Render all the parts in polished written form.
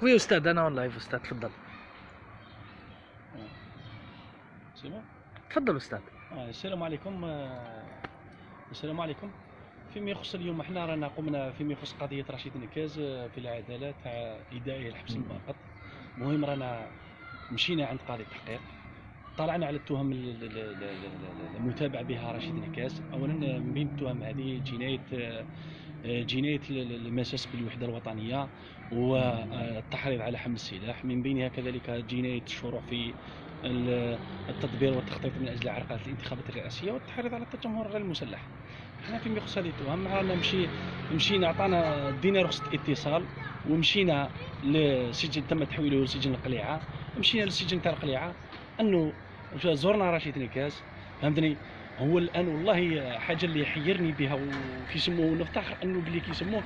وي استاذ انا اون لايف استاذ تفضل. تفضل استاذ. السلام عليكم. السلام عليكم. فيما يخص اليوم احنا رانا قمنا فيما يخص قضيه رشيد نكاز في العداله تاع ايداعه الحبس المؤقت. المهم رانا مشينا عند قاضي التحقيق، طلعنا على التهم المتابع بها رشيد نكاز. اولا من بين التهم هذه جنايه المساس بالوحده الوطنيه والتحريض على حمل السلاح، من بينها كذلك جنايه الشروع في التدبير والتخطيط من اجل عرقله الانتخابات الرئاسيه والتحريض على التجمهر غير المسلح. احنا فيما يخص هذه التهم رانا مشينا عطانا دينا رخصه اتصال ومشينا لسجن تم تحويله لسجن القليعه. مشينا للسجن تاع القليعه انه زرنا رشيد نكاز، فهمتني. هو الان والله حاجه اللي حيرني بها وكيسموه نفتخر انه باللي كيسموه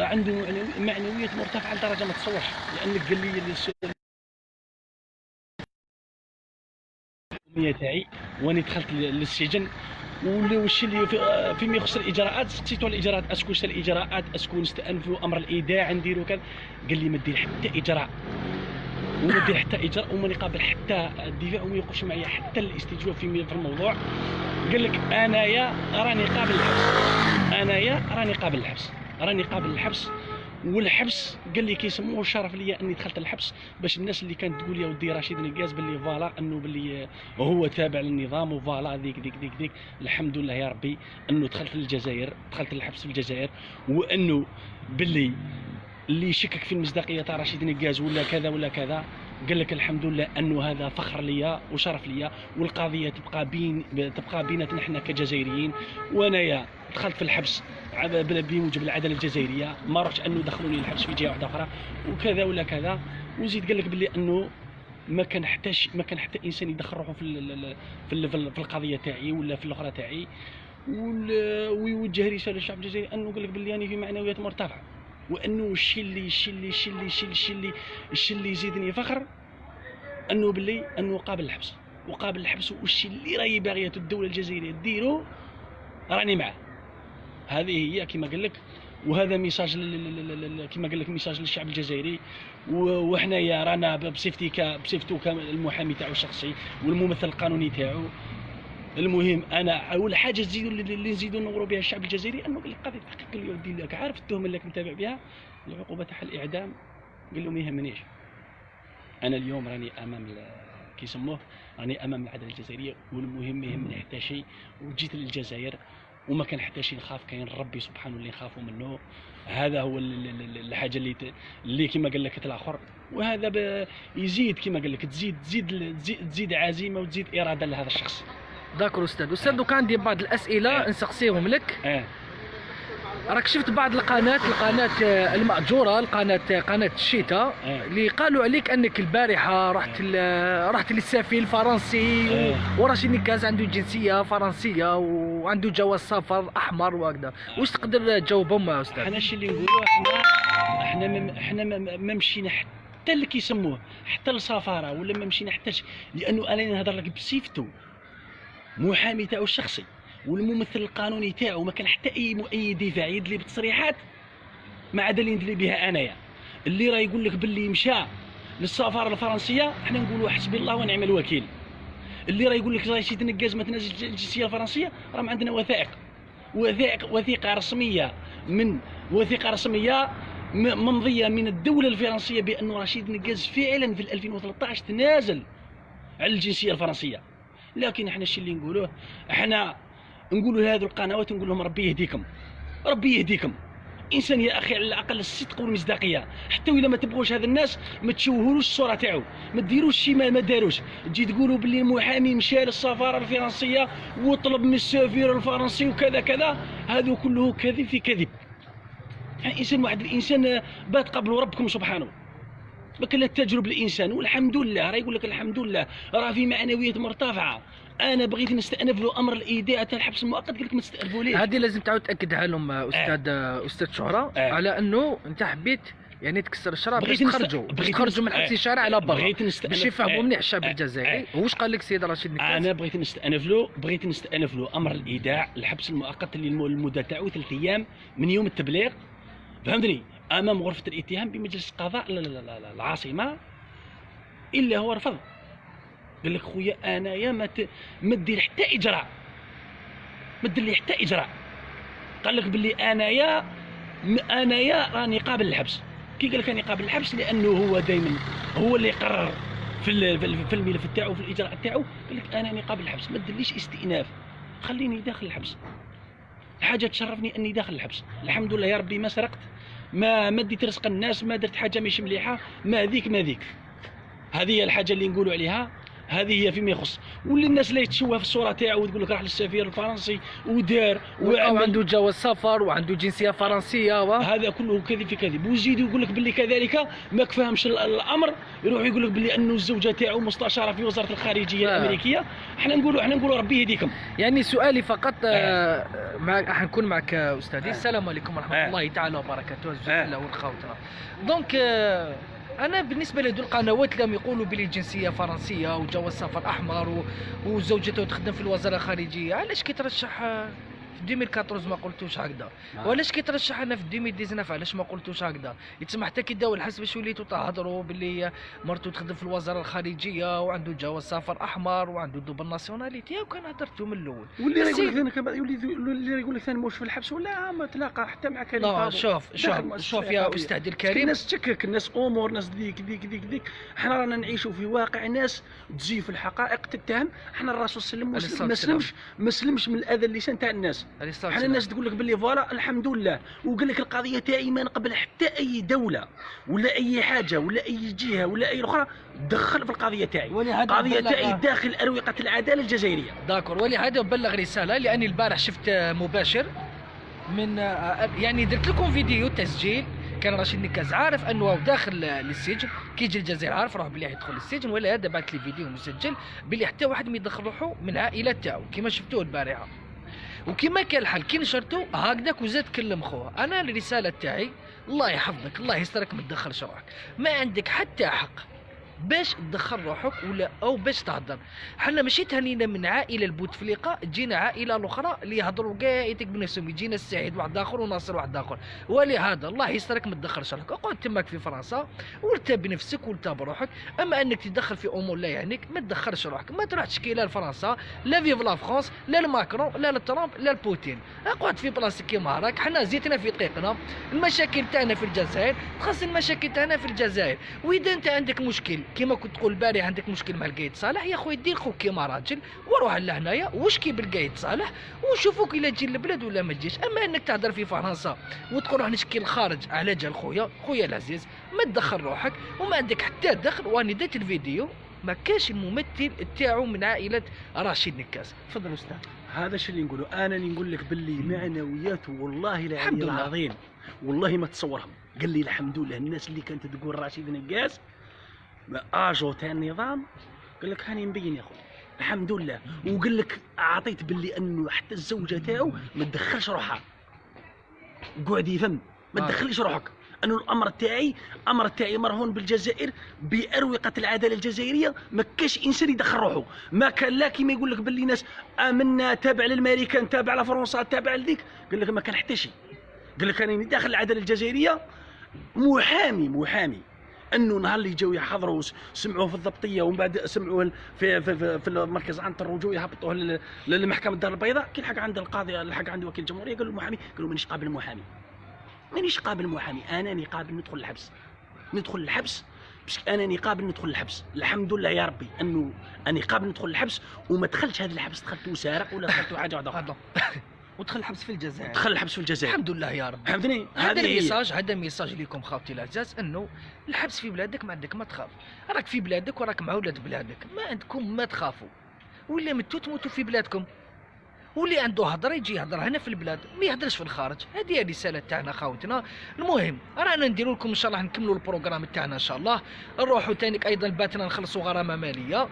عنده معنويات مرتفعه لدرجه ما تصورش، لانك قال لي اللي تاعي واني دخلت للسجن والشي اللي فيما يخص الاجراءات سقسيتو على الاجراءات، اسكو الاجراءات اسكو نستأنفوا امر الايداع نديرو كذا. قال لي ما دير حتى اجراء وما دير حتى اجراء وما نقابل حتى الدفاع وما يوقفش معايا حتى الاستجواب في الموضوع. قال لك انايا راني قابل الحبس، انايا راني قابل الحبس، راني قابل الحبس. والحبس قال لي كيسموه الشرف ليا اني دخلت الحبس باش الناس اللي كانت تقول يا ودي رشيد نكاز باللي فوالا انه باللي هو تابع للنظام وفوالا ديك الحمد لله يا ربي انه دخلت للجزائر، دخلت الحبس في الجزائر، وانه باللي اللي يشكك في المصداقيه تاع رشيد نكاز ولا كذا ولا كذا. قال لك الحمد لله انه هذا فخر ليا وشرف ليا، والقضيه تبقى بيناتنا احنا كجزائريين. وانايا دخلت في الحبس بموجب العداله الجزائريه، ما رحتش انه دخلوني الحبس في جهه واحده اخرى وكذا ولا كذا. وزيد قال لك باللي انه ما كان حتى انسان يدخل روحه في القضيه تاعي ولا في الاخرى تاعي، ويوجه رساله للشعب الجزائري انه قال لك باللي انا في معنويات مرتفعه، وانه الشيء اللي يزيدني فخر انه باللي انه قابل الحبس وقابل الحبس، والشيء اللي راهي باغيه الدوله الجزائريه ديرو راني معاه. هذه هي كما قال لك، وهذا ميساج كما قال لك ميساج للشعب الجزائري. وحنايا رانا بصفتو كالمحامي تاعو الشخصي والممثل القانوني تاعو. المهم انا اول حاجه اللي نزيدوا نوروا بها الشعب الجزائري انه قال لك قضيه التحقيق اللي يودي لك عارف التهم اللي متابع بها العقوبه تاع الاعدام. قال له ما يهمنيش، انا اليوم راني امام كيسموه راني امام العداله الجزائريه، والمهم ما يهمني حتى شيء. وجيت للجزائر وما كان حتى شيء نخاف، كاين ربي سبحانه اللي نخافوا منه. هذا هو الحاجه اللي كما قال لك الاخر. وهذا يزيد كما قال لك تزيد عزيمه وتزيد اراده لهذا الشخص. داكور استاذ دوك عندي بعض الاسئله نسقسيهم لك. راك شفت بعض القناه المأجوره، قناه الشتاء اللي قالوا عليك انك البارحه رحت للسفير الفرنسي ورشيد نكاز عنده جنسيه فرنسيه وعنده جواز سفر احمر وهكذا. واش تقدر تجاوبهم استاذ؟ احنا الشيء اللي نقولوا احنا ما مشينا حتى اللي كيسموه حتى للسفاره ولا ما مشينا حتى لانه انا نهضر لك بصفتو محامي تاعو الشخصي والممثل القانوني تاعو. ما كان حتى اي مؤيد دفاع يدلي لي بالتصريحات ما عدا اللي ندلي بها انايا. اللي راه يقول لك باللي مشى للسفاره الفرنسيه احنا نقولوا حسبي الله ونعم الوكيل. اللي راه يقول لك رشيد نكاز ما تنزلش الجنسيه الفرنسيه راه ما عندنا وثيقه رسميه ممضيه من الدوله الفرنسيه بان رشيد نكاز فعلا في 2013 تنازل على الجنسيه الفرنسيه. لكن احنا الشيء اللي نقولوه احنا نقولوا لهذه القنوات نقول لهم ربي يهديكم، ربي يهديكم. انسان يا اخي على الاقل الصدق والمصداقيه، حتى وإلا ما تبغوش هذا الناس ما تشوهولوش الصوره تاعو، ما ديروش شي ما داروش. تجي تقولوا باللي المحامي مشى للسفاره الفرنسيه وطلب من السفير الفرنسي وكذا كذا، هذا كله كذب في كذب. انسان واحد الانسان بات قبل ربكم سبحانه، ما كان لا تجرب الانسان. والحمد لله راه يقول لك الحمد لله راه في معنويات مرتفعه. انا بغيت نستأنف له امر الايداع تاع الحبس المؤقت، قال لك ما تستأنفوا ليه. هذه لازم تعاود تاكدها لهم استاذ شهره على انه انت حبيت يعني تكسر الشرع باش تخرجوا من حبس الشارع على برا باش يفهموا مليح الشعب الجزائري. واش قال لك السيد رشيد نكاز؟ انا بغيت نستأنف له امر الايداع الحبس المؤقت اللي المده تاعو 3 ايام من يوم التبليغ، فهمتني. امام غرفه الاتهام بمجلس القضاء العاصمه، الا هو رفض. قال لك خويا انايا ما دير حتى اجراء، ما دير لي حتى اجراء. قال لك باللي انايا راني قابل للحبس. كي قال لك راني قابل للحبس لانه هو دائما هو اللي يقرر في الملف تاعو، في الاجراء تاعو. قال لك انا راني قابل للحبس، ما ديرليش استئناف، خليني داخل الحبس. الحاجه تشرفني اني داخل الحبس، الحمد لله يا ربي ما سرقت، ما ديت رزق الناس، ما درت حاجه مش مليحه، ما ذيك. هذه هي الحاجه اللي نقولوا عليها، هذه هي فيما يخص. واللي الناس اللي تشوفها في الصوره تاعو وتقول لك راح للسفير الفرنسي ودار وعنده جواز سفر وعنده جنسيه فرنسيه هذا كله كذب في كذب. ويزيد يقول لك باللي كذلك ما كفاهمش الامر، يروح يقول لك باللي انه الزوجه تاعو مستشاره في وزاره الخارجيه الامريكيه. احنا نقولوا ربي يهديكم. يعني سؤالي فقط حنكون معك استاذي. السلام عليكم ورحمه الله تعالى وبركاته. الزملاء والخوتنا. دونك انا بالنسبه لهذو القنوات لم يقولوا بلي جنسيه فرنسيه وجواز سفر احمر وزوجته تخدم في الوزاره الخارجيه، علاش كيترشح في 2014 ما قلتوش هكذا؟ وعلاش كيترشح انا في 2019 علاش ما قلتوش هكذا؟ يتسمى حتى كي داو الحبس باش وليتو تهضروا باللي مرتو تخدم في الوزاره الخارجيه وعنده جواز سفر احمر وعنده دوبل ناسيوناليتي، وكان هضرتو من الاول. واللي يقول لك ثاني موش في الحبس ولا ما تلاقى حتى مع كلمه. لا شوف يا استاذي الكريم، الناس تشكك، الناس امور، ناس ذيك. احنا رانا نعيشوا في واقع ناس تزيف الحقائق، تتهم. احنا الرسول صلى الله عليه وسلم ما سلمش من الاذى اللسان تاع الناس. احنا الناس تقول لك باللي فوالا الحمد لله، وقال لك القضيه تاعي ما نقبل حتى اي دوله ولا اي حاجه ولا اي جهه ولا اي اخرى تدخل في القضيه تاعي. القضيه تاعي داخل اروقه العداله الجزائريه. داكور. ولهذا بلغ رساله، لاني البارح شفت مباشر من يعني درت لكم فيديو تسجيل. كان رشيد نكاز عارف انه داخل للسجن، كي يجي الجزائر عارف روح بلي يدخل السجن، ولا هذا بعث لي فيديو مسجل بلي حتى واحد ما يدخل روحه من العائله تاعو كما شفتوه البارحه. وكما كان الحال كي نشرتو هكذاك وزاد كلم خوه. انا الرساله تاعي الله يحفظك، الله يسترك ما تدخلش روحك، ما عندك حتى حق باش تدخل روحك ولا او باش تهضر. حنا ماشي تهنينا من عائله البوتفليقه، تجينا عائله الاخرى اللي يهضروا كاع يتك بنفسهم، يجينا السعيد واحد اخر وناصر واحد اخر. ولهذا الله يسترك ما تدخلش روحك، اقعد تماك في فرنسا وارتاح بنفسك وارتاح بروحك. اما انك تدخل في امور لا يعنيك ما تدخلش روحك، ما تروح تشكي لا لفرنسا لا فيف لا فرنسا لا لماكرون لا لترامب لا لبوتين. اقعد في بلاصتك كيما راك. حنا زيتنا في طريقنا، المشاكل تاعنا في الجزائر خاص المشاكل تاعنا في الجزائر. واذا انت عندك مشكل كما كنت تقول البارح عندك مشكل مع القايد صالح، يا خويا دير خوك كيما راجل وروح لهنايا واشكي بالقايد صالح وشوفوك الا تجي للبلاد ولا ما تجيش. اما انك تهضر في فرنسا وتقول روح نشكي الخارج على جال خويا العزيز، ما تدخل روحك وما عندك حتى دخل. واني درت الفيديو ما كاش الممثل تاعو من عائله رشيد نكاس. تفضل استاذ. هذا الشيء اللي نقوله. انا اللي نقول لك باللي معنوياته والله العلي العظيم والله ما تصورهم. قال لي الحمد لله الناس اللي كانت تقول رشيد نكاس اجو تاع النظام، قال لك هاني مبين يا خويا الحمد لله. وقال لك اعطيت باللي انه حتى الزوجه تاعو ما تدخلش روحها، قعد يفهم ما تدخلش روحك، انه الامر تاعي مرهون بالجزائر باروقه العداله الجزائريه. ما كاش انسان يدخل روحه، ما كان لا كيما يقول لك باللي ناس امنا تابع للامريكان تابع لفرنسا تابع لذيك. قال لك ما كان حتى شيء. قال لك انا داخل العداله الجزائريه محامي انه نهار اللي جاو يحضروا سمعوه في الضبطيه ومن بعد سمعوه في المركز عنتر الرجوع يهبطوه للمحكمه الدار البيضاء. كي الحق عند القاضي الحق عند وكيل الجمهوريه قال له المحامي، قال له مانيش قابل محامي، انني قابل ندخل الحبس باش انني قابل ندخل الحبس. الحمد لله يا ربي انه اني قابل ندخل الحبس وما دخلتش هذا الحبس، دخلت سارق ولا دخلت حاجه واحده اخرى. ودخل الحبس في الجزائر. الحمد لله يا رب. فهمتني؟ هذا ميساج لكم خاوتي الاعزاز، انه الحبس في بلادك ما عندك ما تخاف. راك في بلادك وراك مع ولاد بلادك، ما عندكم ما تخافوا. ولا متو تموتوا في بلادكم. واللي عنده هضره يجي يهضر هنا في البلاد، ما يهضرش في الخارج. هذه الرساله تاعنا خاوتنا. المهم رانا نديروا لكم ان شاء الله نكملوا البروغرام تاعنا ان شاء الله. نروحوا تانيك ايضا باتنا نخلصوا غرامه ماليه،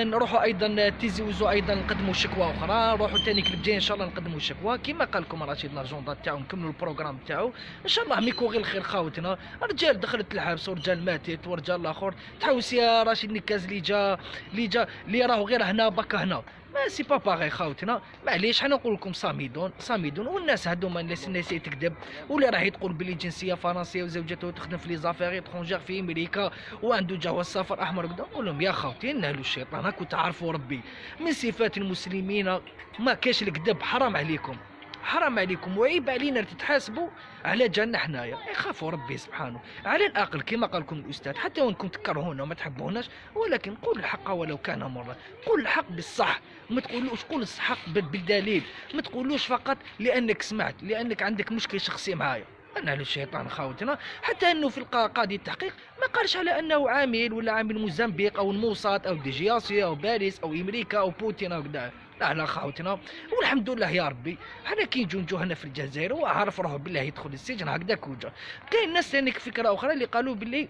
نروحوا ايضا تيزوزوا ايضا نقدموا شكوى اخرى، نروحوا تانيك الجاي ان شاء الله نقدموا شكوى كما قال لكم رشيد لاجوندا تاعو. نكملوا البروغرام تاعو ان شاء الله. ميكو غير الخير خاوتنا. رجال دخلت الحبس ورجال ماتت ورجال الاخر. تحوس يا رشيد نكاز اللي راهو غير هنا بكا هنا. ما سي با باغي خاوتنا. معليش حنا نقول لكم صامدون صامدون، والناس هادوما الناس اللي تكذب ولا راهي تقول بلي جنسيه فرنسيه وزوجته تخدم في لي زافير اترونجير في امريكا وعنده جواز سفر احمر وكذا، نقول لهم يا خاوتي نهلوا الشيطان، هاكو تعرفوا ربي من صفات المسلمين ما كاش الكذب، حرام عليكم حرام عليكم، وعيب علينا تتحاسبوا على جالنا حنايا، يخافوا ربي سبحانه. على الاقل كما قال لكم الاستاذ، حتى وانكم تكرهونا وما تحبوناش، ولكن قول الحق ولو كان مرة، قول الحق بالصح، ما تقولوش قول الحق بالدليل، ما تقولوش فقط لانك سمعت، لانك عندك مشكل شخصي معايا. انا الشيطان خاوتنا، حتى انه في قاضي التحقيق ما قالش على انه عامل ولا عامل موزمبيق او الموساد او ديجياسيا او باريس او امريكا او بوتين او كذا، لا خاوتنا. والحمد لله يا ربي، حنا كي نجو هنا في الجزائر وعارف روحه بالله يدخل السجن هكذاك وجا. كاين ناس ثاني فكره اخرى اللي قالوا باللي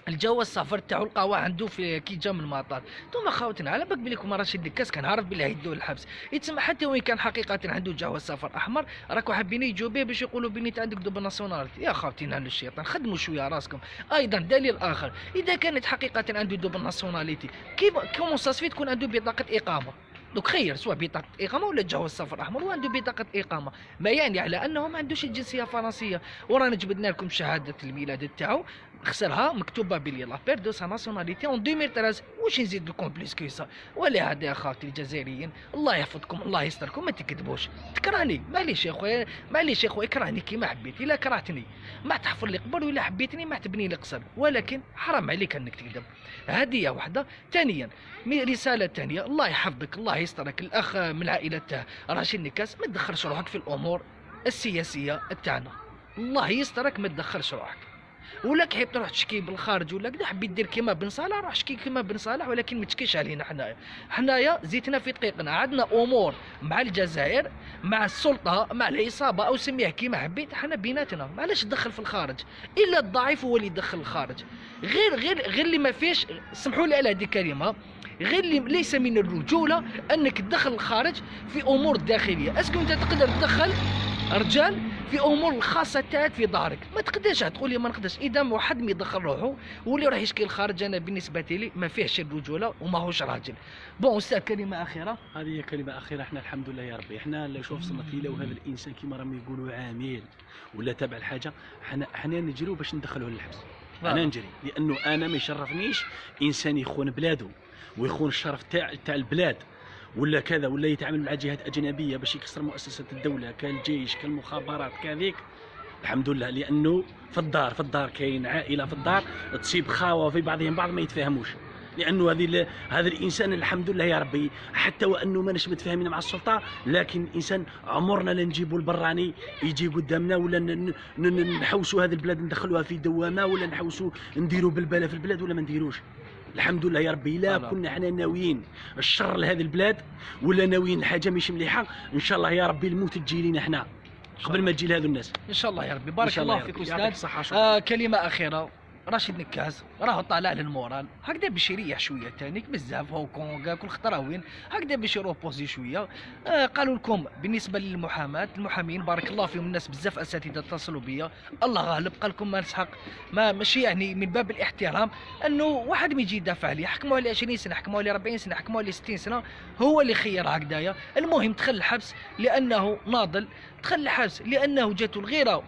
الجواز السفر تاعو لقاوه عنده في كي جا من المطار. ثم خاوتنا على بالك بليكم رشيد الكاس كان عارف بالله يدوه الحبس، يتسمى حتى وين كان حقيقه عنده جواز سفر احمر راكو حابين يجوا به باش يقولوا بلي انت عندك دوبل ناسيوناليتي. يا خاوتي نهلوا الشيطان، خدموا شويه راسكم. ايضا دليل اخر، اذا كانت حقيقه عنده دوبل ناسيوناليتي، كيف كومون ساسفي تكون عنده بطاقه اقامه؟ دوك خير سواء بطاقة إقامة ولا جواز سفر أحمر وعنده بطاقة إقامة، ما يعني على أنه ما عندوش الجنسية الفرنسية. ورانا جبدنا لكم شهادة الميلاد تاعو خسرها مكتوبة بلي لا بير دو سا ناسيوناليتي اون 2013. واش نزيد لكم بليس كو سا؟ ولهذا يا خاوتي الجزائريين الله يحفظكم الله يستركم، ما تكذبوش. تكرهني معليش يا خويا، معليش يا خويا، كرهني كيما حبيت. إلا كرهتني ما تحفر لي قبل، ولا حبيتني ما تبني لي قصر، ولكن حرام عليك انك تكذب. هذه واحدة. ثانيا رسالة ثانية، الله يحفظك الله يسترك الأخ من عائلة رشيد نكاس، ما تدخلش روحك في الأمور السياسية تاعنا، الله يسترك ما تدخلش روحك. ولا كحيت تروح تشكي بالخارج ولا كذا، حبيت دير كيما بن صالح روح شكي كيما بن صالح، ولكن ما تشكيش علينا حنايا زيتنا في دقيقنا. عندنا امور مع الجزائر مع السلطه مع العصابه او سميها كيما حبيت، حنا بيناتنا معلاش تدخل في الخارج، الا الضعيف هو اللي يدخل الخارج. غير اللي ما فيش، سمحوا لي على هذه الكلمه، غير اللي ليس من الرجوله انك تدخل الخارج في امور داخليه. اسكو انت تقدر تدخل رجال في امور الخاصه تاعك في دارك؟ ما تقدرش تقول لي ما نقدرش. اذا واحد ما يدخل روحه واللي راح يشكي الخارج، انا بالنسبه لي ما فيهش الرجوله وما هوش راجل. بون استاذ كلمه اخيره. هذه كلمه اخيره، احنا الحمد لله يا ربي، احنا لا شوف صنت لي وهذا الانسان كيما راهم يقولوا عامل ولا تابع الحاجه، حنا نجريو باش ندخلوه للحبس. انا نجري لانه انا ما يشرفنيش انسان يخون بلاده ويخون الشرف تاع البلاد ولا كذا، ولا يتعامل مع جهات اجنبيه باش يكسر مؤسسات الدوله كالجيش كالمخابرات كذيك. الحمد لله لانه في الدار كاين عائله في الدار تصيب خاوه في بعضهم بعض ما يتفاهموش، لانه هذا الانسان الحمد لله يا ربي، حتى وانه ماناش متفاهمين مع السلطه، لكن انسان عمرنا لا نجيبوا البراني يجي قدامنا ولا نحوسوا هذه البلاد ندخلوها في دوامه، ولا نحوسوا نديروا بلبله في البلاد ولا ما نديروش. الحمد لله يا ربي، لا كنا حنا ناويين الشر لهذه البلاد ولا ناويين حاجه مش مليحه، ان شاء الله يا ربي الموت تجي لينا حنا قبل ما تجي لهذو الناس ان شاء الله يا ربي. بارك الله فيك استاذ. كلمه اخيره، رشيد نكاز راهو طالع للمورال هكذا باش يريح شويه تانيك بزاف هو كونغا كل خطراوين هكذا باش يروبوزي شويه. قالوا لكم بالنسبه للمحاماه المحامين بارك الله فيهم، الناس بزاف اساتذه اتصلوا بيا الله غالب، قال لكم ما نسحق ماشي يعني من باب الاحترام انه واحد ما يجي يدافع عليه، حكموا عليه 20 سنه حكموا عليه 40 سنه حكموا عليه 60 سنه، هو اللي خير هكذايا. المهم دخل الحبس لانه ناضل، دخل الحبس لانه جاته الغيره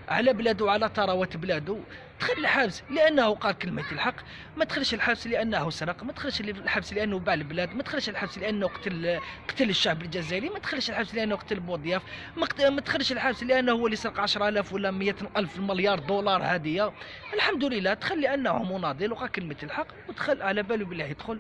على بلاده وعلى ثروة بلاده، دخل الحبس لانه قال كلمه الحق، ما دخلش الحبس لانه سرق، ما دخلش الحبس لانه باع البلاد، ما دخلش الحبس لانه قتل الشعب الجزائري، ما دخلش الحبس لانه قتل بوضياف، ما دخلش الحبس لانه هو اللي سرق 10,000 ولا 100,000 مليار دولار هديه. الحمد لله دخل لانه مناضل وقال كلمه الحق، ودخل على باله بالله يدخل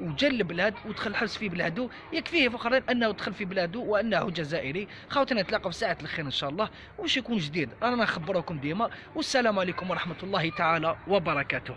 وجا البلاد ودخل الحبس في بلاده، يكفيه فخرا انه دخل في بلاده وانه جزائري. خوتنا نتلاقاو في ساعه الخير ان شاء الله، واش يكون جديد رانا نخبروكم ديما، والسلام عليكم ورحمه الله تعالى وبركاته.